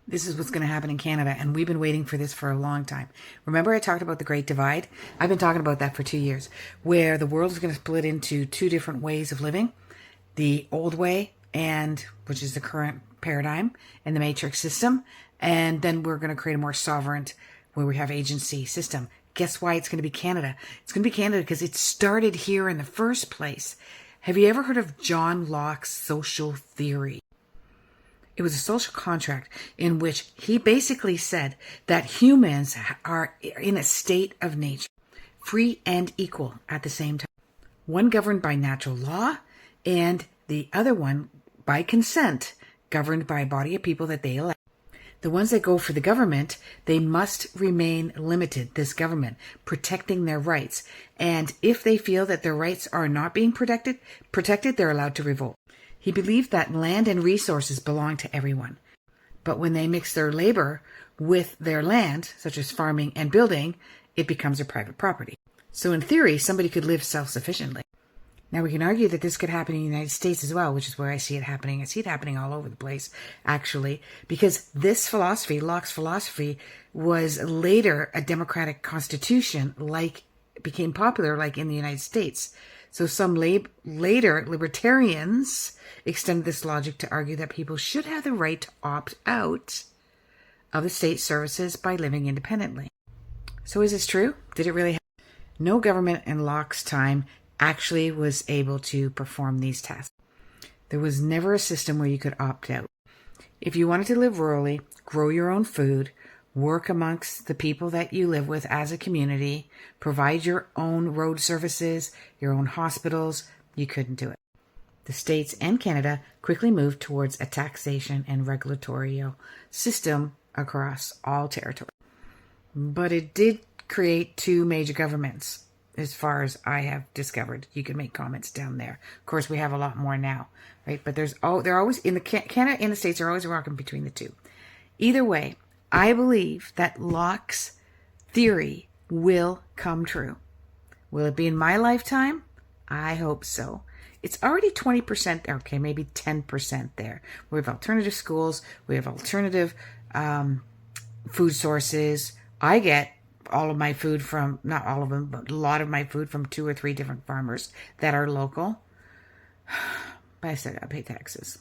This is what's going to happen in Canada, and we've been waiting for this for a long time. Remember I talked about the Great Divide? I've been talking about that for 2 years, where the world is going to split into two different ways of living. The old way, and which is the current paradigm and the matrix system, and then we're going to create a more sovereign, where we have agency system. Guess why it's going to be Canada? It's going to be Canada because it started here in the first place. Have you ever heard of John Locke's social theory? It was a social contract in which he basically said that humans are in a state of nature, free and equal at the same time. One governed by natural law, and the other one by consent, governed by a body of people that they elect. The ones that go for the government, they must remain limited, this government, protecting their rights. And if they feel that their rights are not being protected, they're allowed to revolt. He believed that land and resources belong to everyone. But when they mix their labor with their land, such as farming and building, it becomes a private property. So in theory, somebody could live self-sufficiently. Now we can argue that this could happen in the United States as well, which is where I see it happening. I see it happening all over the place, actually, because this philosophy, Locke's philosophy, was later a democratic constitution, became popular like in the United States. So some later libertarians extended this logic to argue that people should have the right to opt out of the state services by living independently. So is this true? Did it really happen? No government in Locke's time actually was able to perform these tasks. There was never a system where you could opt out. If you wanted to live rurally, grow your own food, work amongst the people that you live with as a community, provide your own road services, your own hospitals, you couldn't do it. The States and Canada quickly moved towards a taxation and regulatory system across all territory. But it did create two major governments, as far as I have discovered. You can make comments down there. Of course, we have a lot more now, right? But they're always in the Canada and the States are always rocking between the two. Either way, I believe that Locke's theory will come true. Will it be in my lifetime? I hope so. It's already 20%, okay, maybe 10% there. We have alternative schools. We have alternative food sources. I get all of my food from, not all of them, but a lot of my food from 2 or 3 different farmers that are local. But I still gotta pay taxes.